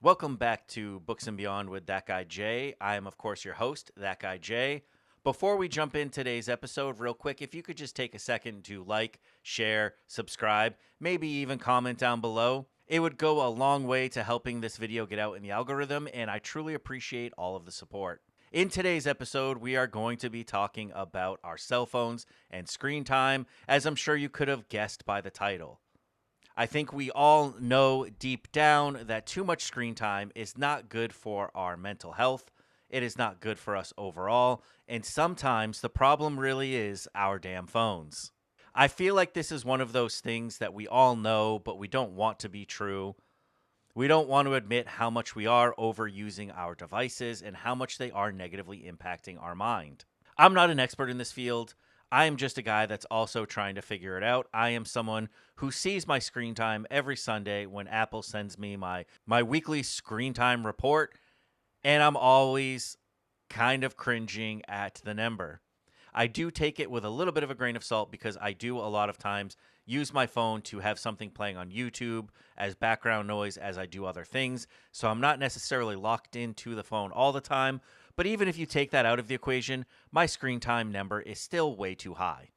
Welcome back to Books and Beyond with That Guy Jay. I am, of course, your host, That Guy Jay. Before we jump in today's episode, real quick, if you could just take a second to like, share, subscribe, maybe even comment down below, it would go a long way to helping this video get out in the algorithm, and I truly appreciate all of the support. In today's episode, we are going to be talking about our cell phones and screen time, as I'm sure you could have guessed by the title. I think we all know deep down that too much screen time is not good for our mental health. It is not good for us overall. And sometimes the problem really is our damn phones. I feel like this is one of those things that we all know, but we don't want to be true. We don't want to admit how much we are overusing our devices and how much they are negatively impacting our mind. I'm not an expert in this field. I am just a guy that's also trying to figure it out. I am someone who sees my screen time every Sunday when Apple sends me my weekly screen time report, and I'm always kind of cringing at the number. I do take it with a little bit of a grain of salt because I do a lot of times use my phone to have something playing on YouTube as background noise as I do other things. So I'm not necessarily locked into the phone all the time. But even if you take that out of the equation, my screen time number is still way too high.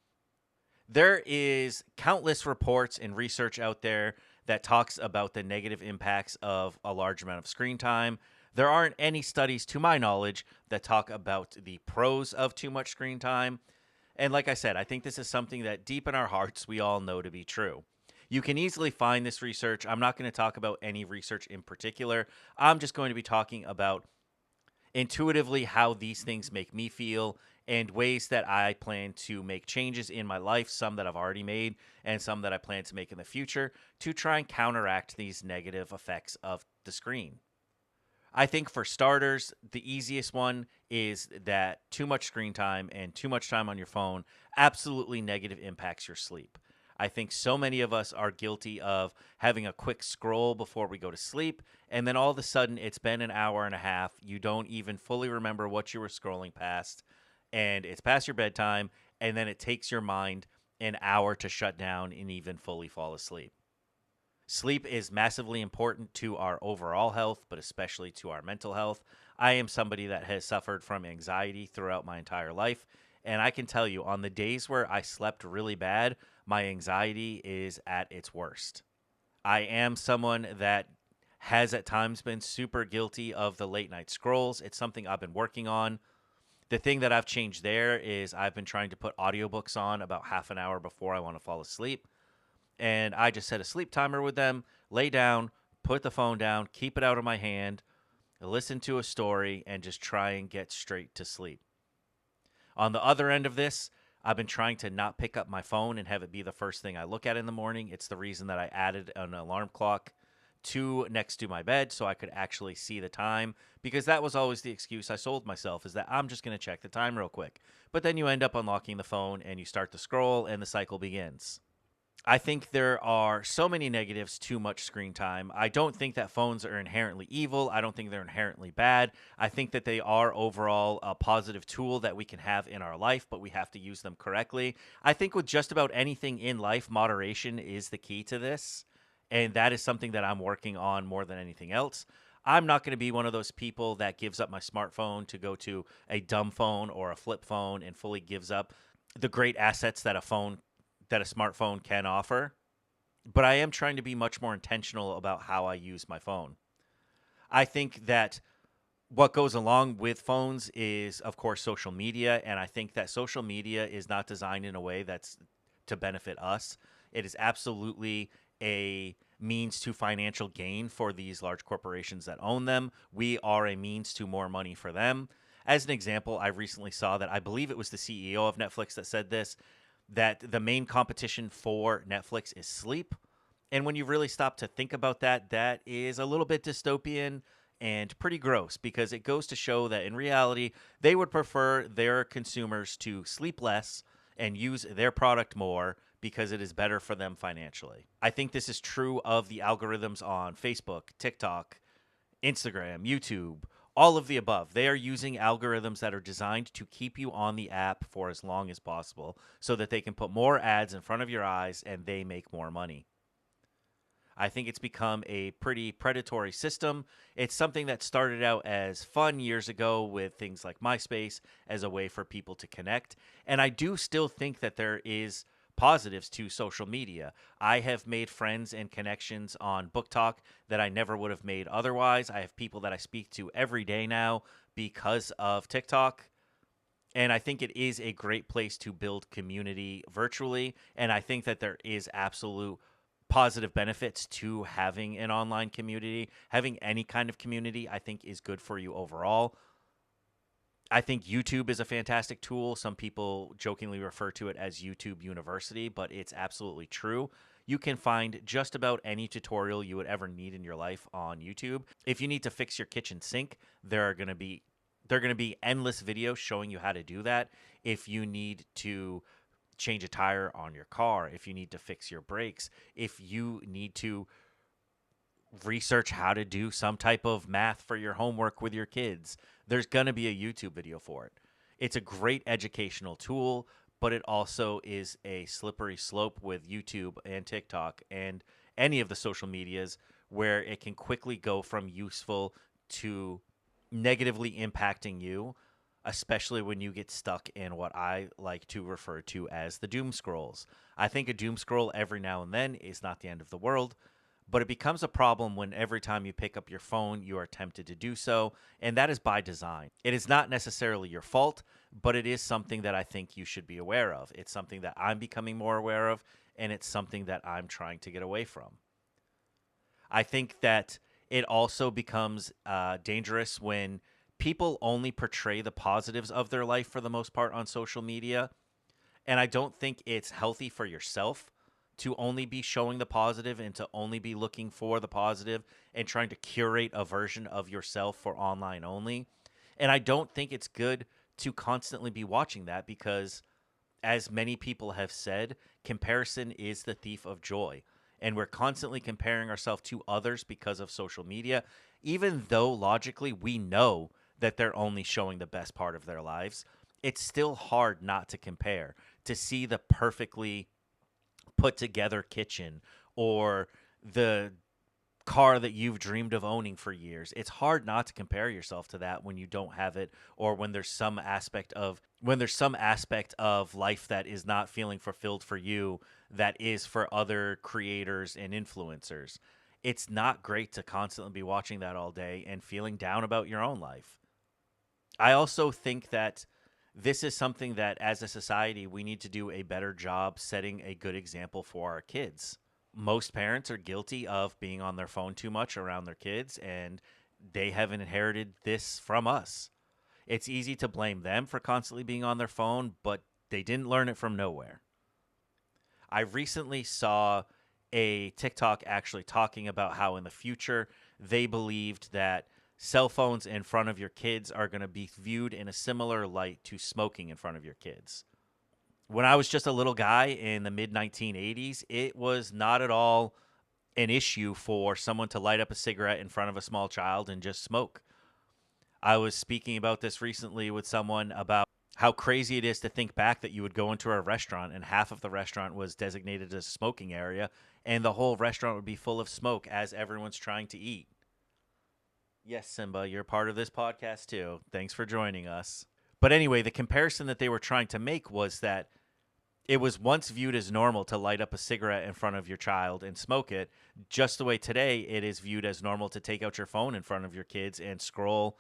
There is countless reports and research out there that talks about the negative impacts of a large amount of screen time. There aren't any studies, to my knowledge, that talk about the pros of too much screen time. And like I said, I think this is something that deep in our hearts we all know to be true. You can easily find this research. I'm not going to talk about any research in particular. I'm just going to be talking about intuitively how these things make me feel and ways that I plan to make changes in my life, some that I've already made and some that I plan to make in the future to try and counteract these negative effects of the screen. I think for starters, the easiest one is that too much screen time and too much time on your phone absolutely negative impacts your sleep. I think so many of us are guilty of having a quick scroll before we go to sleep, and then all of a sudden it's been an hour and a half. You don't even fully remember what you were scrolling past, and it's past your bedtime, and then it takes your mind an hour to shut down and even fully fall asleep. Sleep is massively important to our overall health, but especially to our mental health. I am somebody that has suffered from anxiety throughout my entire life, and I can tell you on the days where I slept really bad, my anxiety is at its worst. I am someone that has at times been super guilty of the late night scrolls. It's something I've been working on. The thing that I've changed there is I've been trying to put audiobooks on about half an hour before I want to fall asleep. And I just set a sleep timer with them, lay down, put the phone down, keep it out of my hand, listen to a story, and just try and get straight to sleep. On the other end of this, I've been trying to not pick up my phone and have it be the first thing I look at in the morning. It's the reason that I added an alarm clock to next to my bed so I could actually see the time, because that was always the excuse I sold myself, is that I'm just going to check the time real quick. But then you end up unlocking the phone and you start to scroll and the cycle begins. I think there are so many negatives to much screen time. I don't think that phones are inherently evil. I don't think they're inherently bad. I think that they are overall a positive tool that we can have in our life, but we have to use them correctly. I think with just about anything in life, moderation is the key to this. And that is something that I'm working on more than anything else. I'm not going to be one of those people that gives up my smartphone to go to a dumb phone or a flip phone and fully gives up the great assets that a smartphone can offer, but I am trying to be much more intentional about how I use my phone. I think that what goes along with phones is, of course, social media, and I think that social media is not designed in a way that's to benefit us. It is absolutely a means to financial gain for these large corporations that own them. We are a means to more money for them. As an example, I recently saw that I believe it was the CEO of Netflix that said this, that the main competition for Netflix is sleep. And when you really stop to think about that, that is a little bit dystopian and pretty gross, because it goes to show that in reality, they would prefer their consumers to sleep less and use their product more because it is better for them financially. I think this is true of the algorithms on Facebook, TikTok, Instagram, YouTube, all of the above. They are using algorithms that are designed to keep you on the app for as long as possible so that they can put more ads in front of your eyes and they make more money. I think it's become a pretty predatory system. It's something that started out as fun years ago with things like MySpace as a way for people to connect. And I do still think that there is positives to social media. I have made friends and connections on Book Talk that I never would have made otherwise. I have people that I speak to every day now because of TikTok. And I think it is a great place to build community virtually. And I think that there is absolute positive benefits to having an online community. Having any kind of community, I think, is good for you overall. I think YouTube is a fantastic tool. Some people jokingly refer to it as YouTube University, but it's absolutely true. You can find just about any tutorial you would ever need in your life on YouTube. If you need to fix your kitchen sink, there are going to be endless videos showing you how to do that. If you need to change a tire on your car, if you need to fix your brakes, if you need to research how to do some type of math for your homework with your kids, there's going to be a YouTube video for it. It's a great educational tool, but it also is a slippery slope with YouTube and TikTok and any of the social medias where it can quickly go from useful to negatively impacting you, especially when you get stuck in what I like to refer to as the doom scrolls. I think a doom scroll every now and then is not the end of the world, but it becomes a problem when every time you pick up your phone, you are tempted to do so, and that is by design. It is not necessarily your fault, but it is something that I think you should be aware of. It's something that I'm becoming more aware of, and it's something that I'm trying to get away from. I think that it also becomes dangerous when people only portray the positives of their life for the most part on social media. And I don't think it's healthy for yourself to only be showing the positive and to only be looking for the positive and trying to curate a version of yourself for online only. And I don't think it's good to constantly be watching that because, as many people have said, comparison is the thief of joy. And we're constantly comparing ourselves to others because of social media, even though logically we know that they're only showing the best part of their lives. It's still hard not to compare, to see the perfectly put together kitchen or the car that you've dreamed of owning for years. It's hard not to compare yourself to that when you don't have it, or when there's some aspect of life that is not feeling fulfilled for you that is for other creators and influencers. It's not great to constantly be watching that all day and feeling down about your own life. I also think that this is something that as a society we need to do a better job setting a good example for our kids. Most parents are guilty of being on their phone too much around their kids, and they have inherited this from us. It's easy to blame them for constantly being on their phone, but they didn't learn it from nowhere. I recently saw a TikTok actually talking about how in the future they believed that cell phones in front of your kids are going to be viewed in a similar light to smoking in front of your kids. When I was just a little guy in the mid 1980s, it was not at all an issue for someone to light up a cigarette in front of a small child and just smoke. I was speaking about this recently with someone about how crazy it is to think back that you would go into a restaurant and half of the restaurant was designated as a smoking area and the whole restaurant would be full of smoke as everyone's trying to eat. Yes, Simba, you're part of this podcast too. Thanks for joining us. But anyway, the comparison that they were trying to make was that it was once viewed as normal to light up a cigarette in front of your child and smoke it, just the way today it is viewed as normal to take out your phone in front of your kids and scroll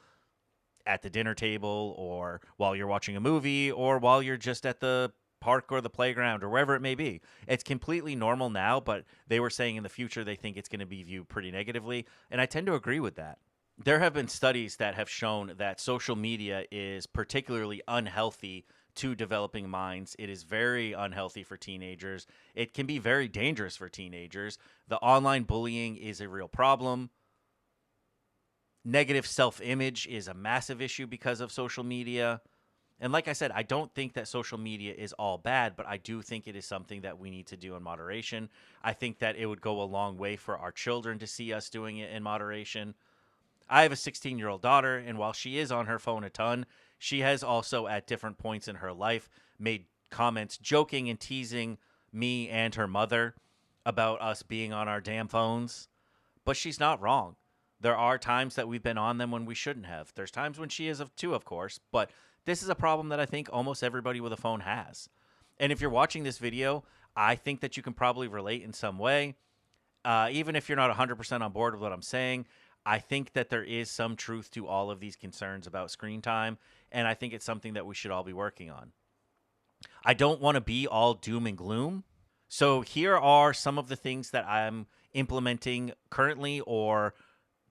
at the dinner table or while you're watching a movie or while you're just at the park or the playground or wherever it may be. It's completely normal now, but they were saying in the future they think it's going to be viewed pretty negatively, and I tend to agree with that. There have been studies that have shown that social media is particularly unhealthy to developing minds. It is very unhealthy for teenagers. It can be very dangerous for teenagers. The online bullying is a real problem. Negative self-image is a massive issue because of social media. And like I said, I don't think that social media is all bad, but I do think it is something that we need to do in moderation. I think that it would go a long way for our children to see us doing it in moderation. I have a 16-year-old daughter, and while she is on her phone a ton, she has also at different points in her life made comments joking and teasing me and her mother. about us being on our damn phones, but she's not wrong. There are times that we've been on them when we shouldn't have. There's times when she is too, of course, but this is a problem that I think almost everybody with a phone has. And if you're watching this video, I think that you can probably relate in some way. Even if you're not 100% on board with what I'm saying, I think that there is some truth to all of these concerns about screen time, and I think it's something that we should all be working on. I don't want to be all doom and gloom. So here are some of the things that I'm implementing currently or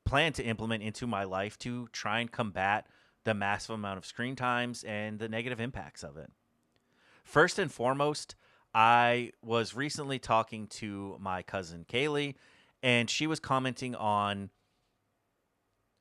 plan to implement into my life to try and combat the massive amount of screen times and the negative impacts of it. First and foremost, I was recently talking to my cousin Kaylee, and she was commenting on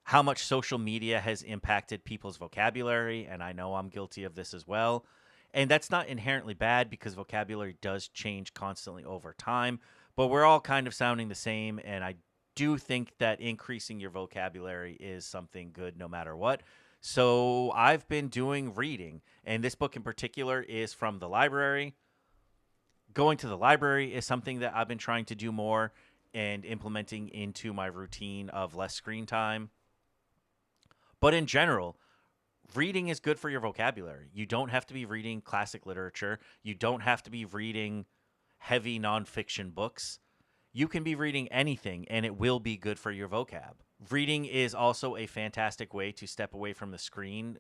how much social media has impacted people's vocabulary, and I know I'm guilty of this as well. And that's not inherently bad because vocabulary does change constantly over time, but we're all kind of sounding the same, and I do think that increasing your vocabulary is something good no matter what. So I've been doing reading, and this book in particular is from the library. Going to the library is something that I've been trying to do more and implementing into my routine of less screen time. But in general, reading is good for your vocabulary. You don't have to be reading classic literature. You don't have to be reading heavy nonfiction books. You can be reading anything and it will be good for your vocab. Reading is also a fantastic way to step away from the screen,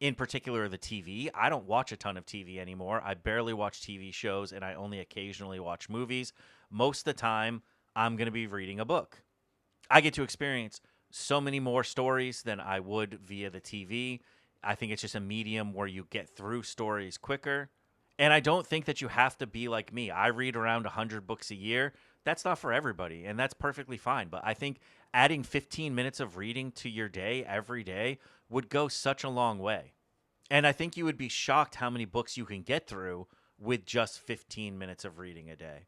in particular the TV. I don't watch a ton of TV anymore. I barely watch TV shows and I only occasionally watch movies. Most of the time, I'm going to be reading a book. I get to experience so many more stories than I would via the TV. I think it's just a medium where you get through stories quicker. And I don't think that you have to be like me. I read around 100 books a year. That's not for everybody, and that's perfectly fine. But I think adding 15 minutes of reading to your day every day would go such a long way. And I think you would be shocked how many books you can get through with just 15 minutes of reading a day.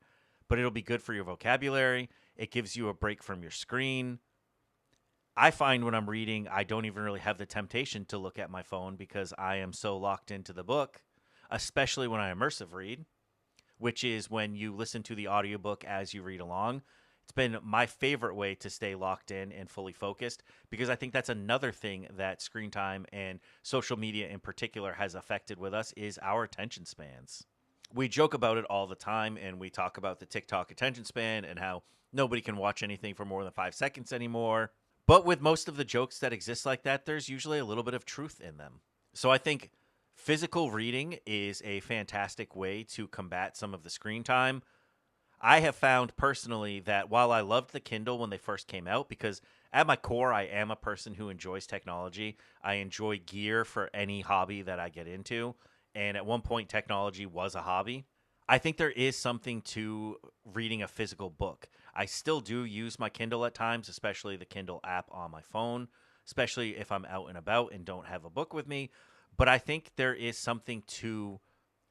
But it'll be good for your vocabulary. It gives you a break from your screen. I find when I'm reading, I don't even really have the temptation to look at my phone because I am so locked into the book, especially when I immersive read, which is when you listen to the audiobook as you read along. It's been my favorite way to stay locked in and fully focused because I think that's another thing that screen time and social media in particular has affected with us is our attention spans. We joke about it all the time and we talk about the TikTok attention span and how nobody can watch anything for more than 5 seconds anymore. But with most of the jokes that exist like that, there's usually a little bit of truth in them. So I think physical reading is a fantastic way to combat some of the screen time. I have found personally that while I loved the Kindle when they first came out, because at my core, I am a person who enjoys technology. I enjoy gear for any hobby that I get into. And at one point, technology was a hobby. I think there is something to reading a physical book. I still do use my Kindle at times, especially the Kindle app on my phone, especially if I'm out and about and don't have a book with me. But I think there is something to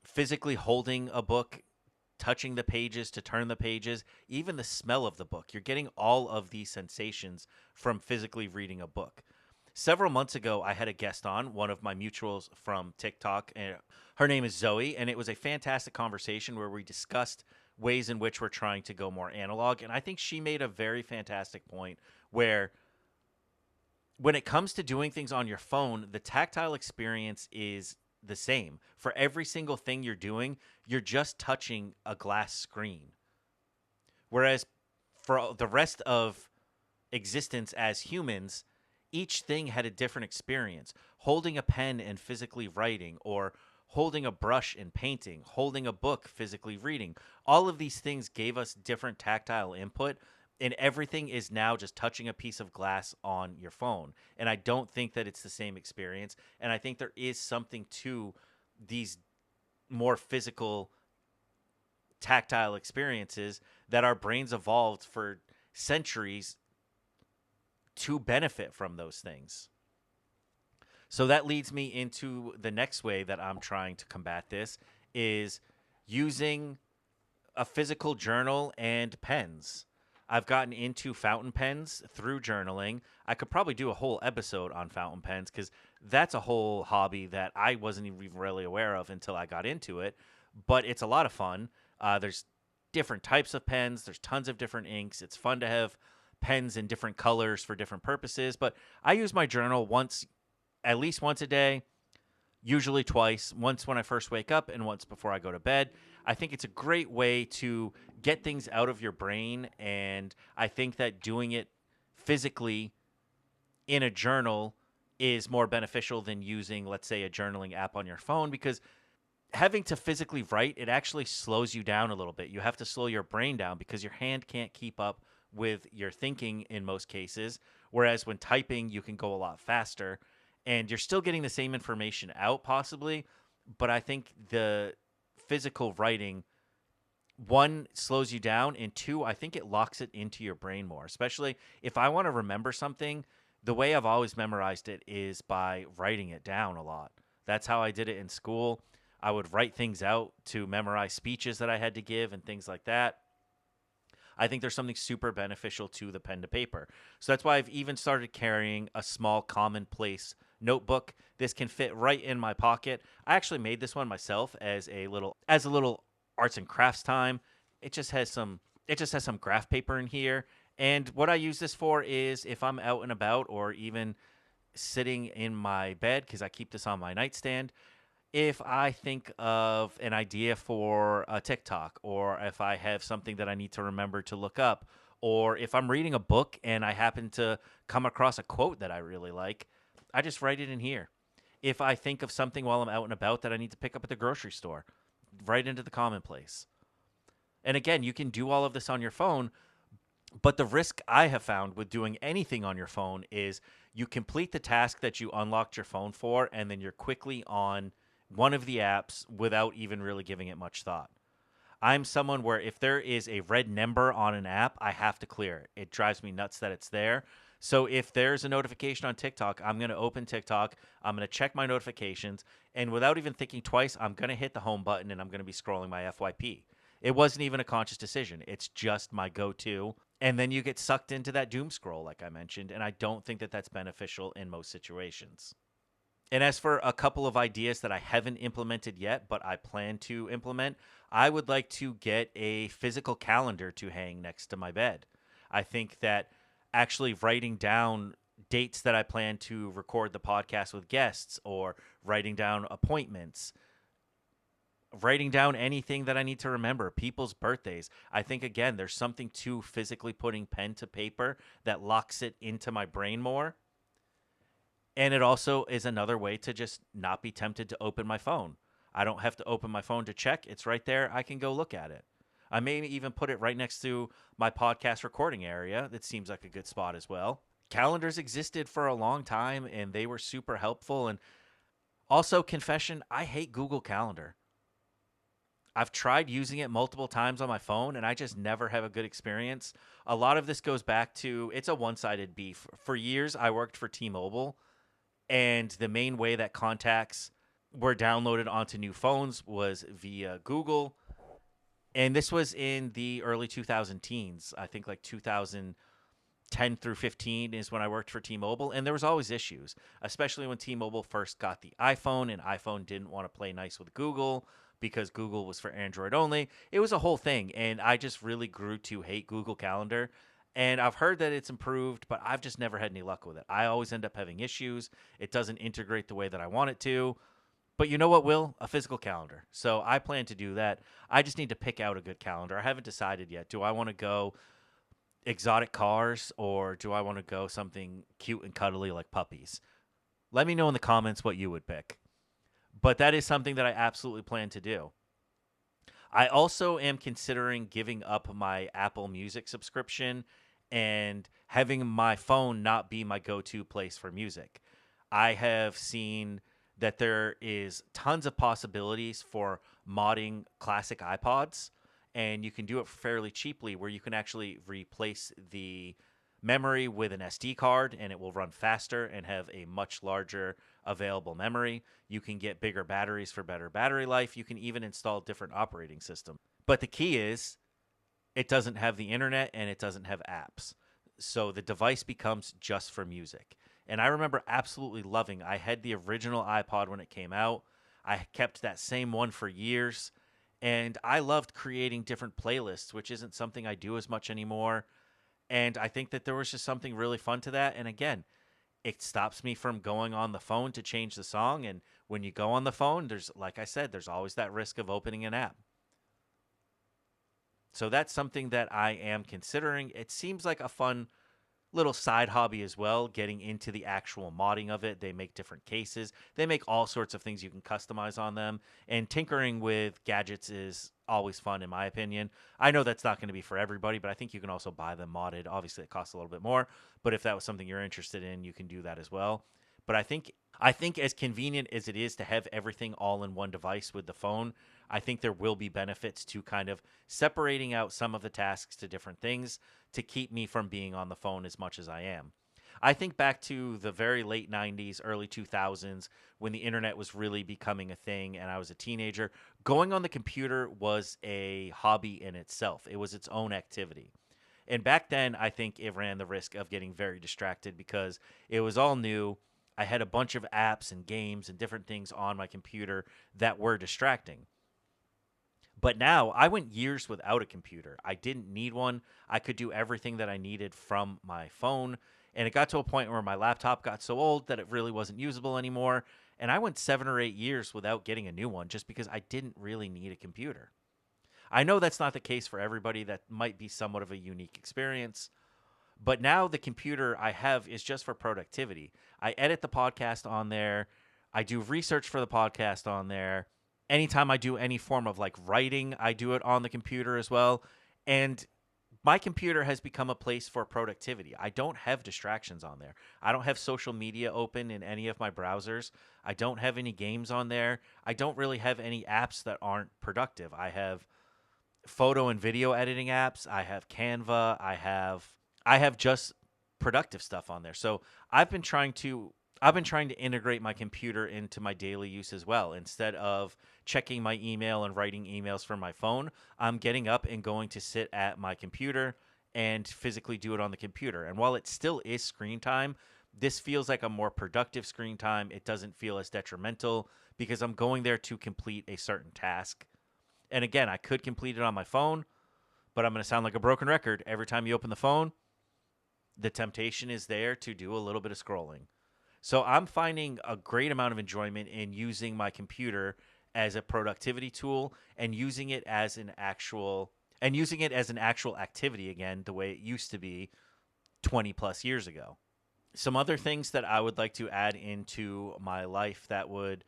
physically holding a book, touching the pages to turn the pages, even the smell of the book. You're getting all of these sensations from physically reading a book. Several months ago, I had a guest on, one of my mutuals from TikTok, and her name is Zoe, and it was a fantastic conversation where we discussed ways in which we're trying to go more analog. And I think she made a very fantastic point where when it comes to doing things on your phone, the tactile experience is the same. For every single thing you're doing, you're just touching a glass screen. Whereas for the rest of existence as humans, each thing had a different experience. Holding a pen and physically writing, or holding a brush and painting, holding a book, physically reading. All of these things gave us different tactile input, and everything is now just touching a piece of glass on your phone. And I don't think that it's the same experience. And I think there is something to these more physical tactile experiences that our brains evolved for centuries to benefit from those things. So that leads me into the next way that I'm trying to combat this is using a physical journal and pens. I've gotten into fountain pens through journaling. I could probably do a whole episode on fountain pens because that's a whole hobby that I wasn't even really aware of until I got into it. But it's a lot of fun. There's different types of pens. There's tons of different inks. It's fun to have pens in different colors for different purposes. But I use my journal at least once a day, usually twice, once when I first wake up and once before I go to bed. I think it's a great way to get things out of your brain. And I think that doing it physically in a journal is more beneficial than using, let's say, a journaling app on your phone, because having to physically write, it actually slows you down a little bit. You have to slow your brain down because your hand can't keep up with your thinking in most cases. Whereas when typing, you can go a lot faster and you're still getting the same information out possibly. But I think the physical writing, one, slows you down, and two, I think it locks it into your brain more. Especially if I want to remember something, the way I've always memorized it is by writing it down a lot. That's how I did it in school. I would write things out to memorize speeches that I had to give and things like that. I think there's something super beneficial to the pen to paper. So that's why I've even started carrying a small commonplace notebook. This can fit right in my pocket. I actually made this one myself as a little arts and crafts time. It just has some graph paper in here. And what I use this for is if I'm out and about or even sitting in my bed, because I keep this on my nightstand, if I think of an idea for a TikTok, or if I have something that I need to remember to look up, or if I'm reading a book and I happen to come across a quote that I really like, I just write it in here. If I think of something while I'm out and about that I need to pick up at the grocery store, right into the commonplace. And again, you can do all of this on your phone, but the risk I have found with doing anything on your phone is you complete the task that you unlocked your phone for, and then you're quickly on one of the apps without even really giving it much thought. I'm someone where if there is a red number on an app, I have to clear it. It drives me nuts that it's there. So if there's a notification on TikTok, I'm going to open TikTok, I'm going to check my notifications, and without even thinking twice, I'm going to hit the home button and I'm going to be scrolling my FYP. It wasn't even a conscious decision. It's just my go-to. And then you get sucked into that doom scroll, like I mentioned, and I don't think that that's beneficial in most situations. And as for a couple of ideas that I haven't implemented yet, but I plan to implement, I would like to get a physical calendar to hang next to my bed. I think that actually writing down dates that I plan to record the podcast with guests, or writing down appointments, writing down anything that I need to remember, people's birthdays. I think, again, there's something to physically putting pen to paper that locks it into my brain more. And it also is another way to just not be tempted to open my phone. I don't have to open my phone to check. It's right there. I can go look at it. I may even put it right next to my podcast recording area. That seems like a good spot as well. Calendars existed for a long time, and they were super helpful. And also, confession, I hate Google Calendar. I've tried using it multiple times on my phone, and I just never have a good experience. A lot of this goes back to, it's a one-sided beef. For years, I worked for T-Mobile, and the main way that contacts were downloaded onto new phones was via Google. And this was in the early 2000 teens. I think like 2010 through 15 is when I worked for T-Mobile. And there was always issues, especially when T-Mobile first got the iPhone, and iPhone didn't want to play nice with Google because Google was for Android only. It was a whole thing. And I just really grew to hate Google Calendar. And I've heard that it's improved, but I've just never had any luck with it. I always end up having issues. It doesn't integrate the way that I want it to. But you know what, Will? A physical calendar. So I plan to do that. I just need to pick out a good calendar. I haven't decided yet. Do I want to go exotic cars, or do I want to go something cute and cuddly like puppies? Let me know in the comments what you would pick. But that is something that I absolutely plan to do. I also am considering giving up my Apple Music subscription and having my phone not be my go-to place for music. I have seen that there is tons of possibilities for modding classic iPods, and you can do it fairly cheaply, where you can actually replace the memory with an SD card, and it will run faster and have a much larger available memory. You can get bigger batteries for better battery life. You can even install different operating systems. But the key is, it doesn't have the internet and it doesn't have apps. So the device becomes just for music. And I remember absolutely I had the original iPod when it came out. I kept that same one for years. And I loved creating different playlists, which isn't something I do as much anymore. And I think that there was just something really fun to that. And again, it stops me from going on the phone to change the song. And when you go on the phone, there's, like I said, there's always that risk of opening an app. So that's something that I am considering. It seems like a fun little side hobby as well, getting into the actual modding of it. They make different cases. They make all sorts of things you can customize on them. And tinkering with gadgets is always fun, in my opinion. I know that's not going to be for everybody, but I think you can also buy them modded. Obviously, it costs a little bit more, but if that was something you're interested in, you can do that as well. But I think as convenient as it is to have everything all in one device with the phone, I think there will be benefits to kind of separating out some of the tasks to different things to keep me from being on the phone as much as I am. I think back to the very late 90s, early 2000s, when the internet was really becoming a thing and I was a teenager. Going on the computer was a hobby in itself, it was its own activity. And back then, I think it ran the risk of getting very distracted because it was all new. I had a bunch of apps and games and different things on my computer that were distracting. But now I went years without a computer. I didn't need one. I could do everything that I needed from my phone. And it got to a point where my laptop got so old that it really wasn't usable anymore. And I went 7 or 8 years without getting a new one just because I didn't really need a computer. I know that's not the case for everybody. That might be somewhat of a unique experience. But now the computer I have is just for productivity. I edit the podcast on there. I do research for the podcast on there. Anytime I do any form of like writing, I do it on the computer as well. And my computer has become a place for productivity. I don't have distractions on there. I don't have social media open in any of my browsers. I don't have any games on there. I don't really have any apps that aren't productive. I have photo and video editing apps. I have Canva. I have just productive stuff on there. So I've been trying to I've been trying to integrate my computer into my daily use as well. Instead of checking my email and writing emails from my phone, I'm getting up and going to sit at my computer and physically do it on the computer. And while it still is screen time, this feels like a more productive screen time. It doesn't feel as detrimental because I'm going there to complete a certain task. And again, I could complete it on my phone, but I'm going to sound like a broken record. Every time you open the phone, the temptation is there to do a little bit of scrolling. So I'm finding a great amount of enjoyment in using my computer as a productivity tool and using it as an actual activity again, the way it used to be 20 plus years ago. Some other things that I would like to add into my life that would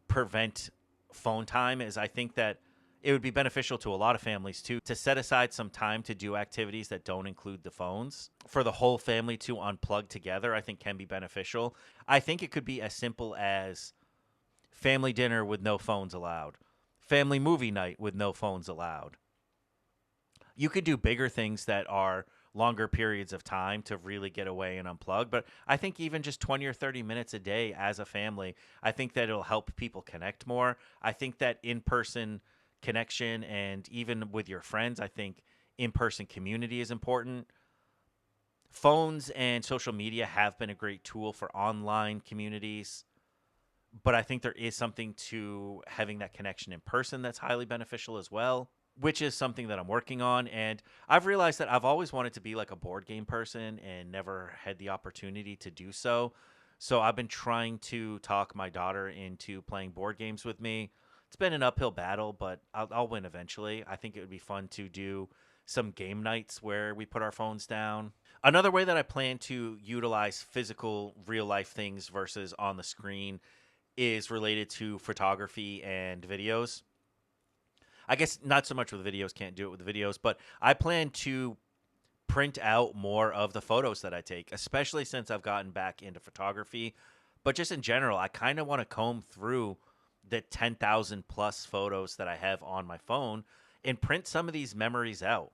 prevent phone time is I think that it would be beneficial to a lot of families too to set aside some time to do activities that don't include the phones. For the whole family to unplug together, I think can be beneficial. I think it could be as simple as family dinner with no phones allowed, family movie night with no phones allowed. You could do bigger things that are longer periods of time to really get away and unplug. But I think even just 20 or 30 minutes a day as a family, I think that it'll help people connect more. I think that in person connection and even with your friends, I think in person community is important. Phones and social media have been a great tool for online communities, but I think there is something to having that connection in person that's highly beneficial as well, which is something that I'm working on. And I've realized that I've always wanted to be like a board game person and never had the opportunity to do so. So I've been trying to talk my daughter into playing board games with me. It's been an uphill battle, but I'll win eventually. I think it would be fun to do some game nights where we put our phones down. Another way that I plan to utilize physical, real life things versus on the screen is related to photography and videos. I guess not so much with videos, can't do it with videos, but I plan to print out more of the photos that I take, especially since I've gotten back into photography. But just in general, I kind of want to comb through the 10,000 plus photos that I have on my phone and print some of these memories out.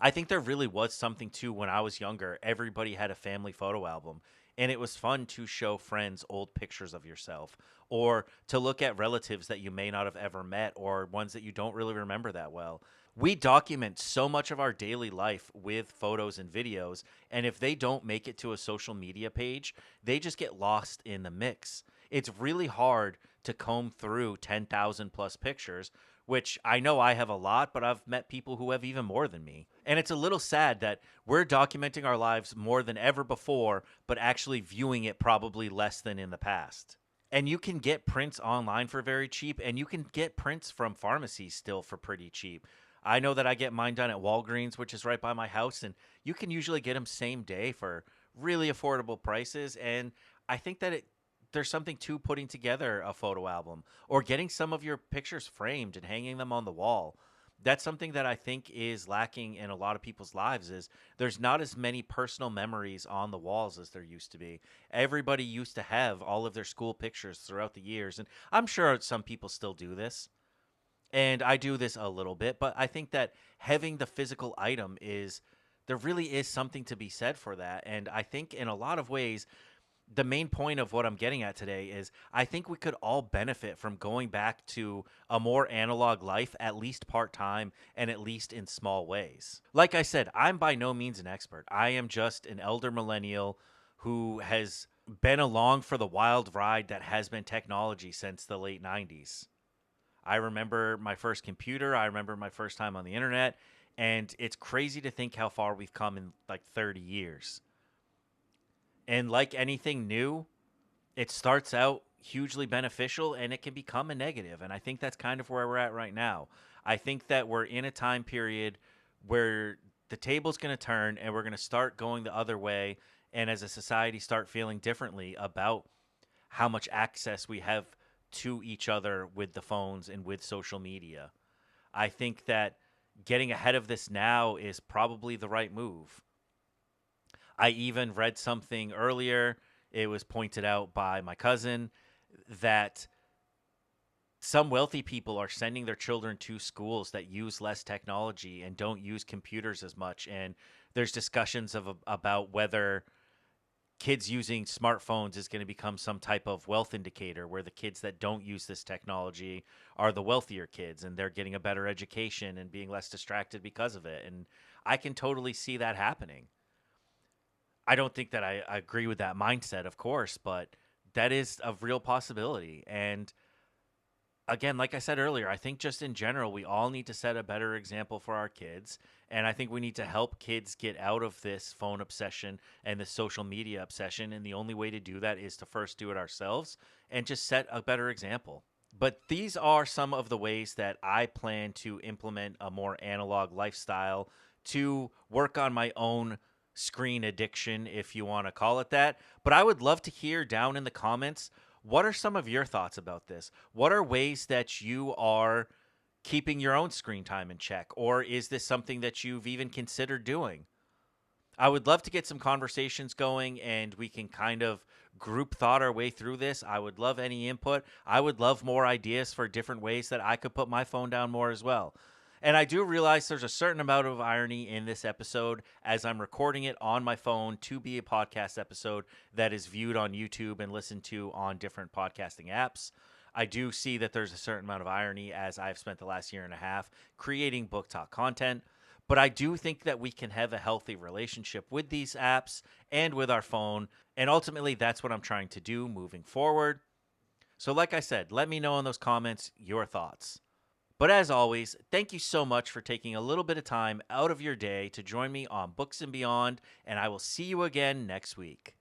I think there really was something too when I was younger. Everybody had a family photo album, and it was fun to show friends old pictures of yourself or to look at relatives that you may not have ever met or ones that you don't really remember that well. We document so much of our daily life with photos and videos, and if they don't make it to a social media page, they just get lost in the mix. It's really hard to comb through 10,000 plus pictures, which I know I have a lot, but I've met people who have even more than me. And it's a little sad that we're documenting our lives more than ever before, but actually viewing it probably less than in the past. And you can get prints online for very cheap, and you can get prints from pharmacies still for pretty cheap. I know that I get mine done at Walgreens, which is right by my house, and you can usually get them same day for really affordable prices. And I think that there's something to putting together a photo album or getting some of your pictures framed and hanging them on the wall. That's something that I think is lacking in a lot of people's lives is there's not as many personal memories on the walls as there used to be. Everybody used to have all of their school pictures throughout the years, and I'm sure some people still do this. And I do this a little bit, but I think that having the physical item is there really is something to be said for that. And I think in a lot of ways the main point of what I'm getting at today is I think we could all benefit from going back to a more analog life, at least part time and at least in small ways. Like I said, I'm by no means an expert. I am just an elder millennial who has been along for the wild ride that has been technology since the late 90s. I remember my first computer, I remember my first time on the internet, and it's crazy to think how far we've come in like 30 years. And like anything new, it starts out hugely beneficial and it can become a negative. And I think that's kind of where we're at right now. I think that we're in a time period where the table's going to turn and we're going to start going the other way. And as a society, start feeling differently about how much access we have to each other with the phones and with social media. I think that getting ahead of this now is probably the right move. I even read something earlier. It was pointed out by my cousin that some wealthy people are sending their children to schools that use less technology and don't use computers as much. And there's discussions of about whether kids using smartphones is going to become some type of wealth indicator where the kids that don't use this technology are the wealthier kids and they're getting a better education and being less distracted because of it. And I can totally see that happening. I don't think that I agree with that mindset, of course, but that is a real possibility. And again, like I said earlier, I think just in general, we all need to set a better example for our kids. And I think we need to help kids get out of this phone obsession and the social media obsession. And the only way to do that is to first do it ourselves and just set a better example. But these are some of the ways that I plan to implement a more analog lifestyle to work on my own screen addiction, if you want to call it that. But I would love to hear down in the comments, what are some of your thoughts about this? What are ways that you are keeping your own screen time in check? Or is this something that you've even considered doing? I would love to get some conversations going and we can kind of group thought our way through this. I would love any input. I would love more ideas for different ways that I could put my phone down more as well. And I do realize there's a certain amount of irony in this episode as I'm recording it on my phone to be a podcast episode that is viewed on YouTube and listened to on different podcasting apps. I do see that there's a certain amount of irony as I've spent the last year and a half creating book talk content. But I do think that we can have a healthy relationship with these apps and with our phone. And ultimately, that's what I'm trying to do moving forward. So like I said, let me know in those comments your thoughts. But as always, thank you so much for taking a little bit of time out of your day to join me on Books and Beyond, and I will see you again next week.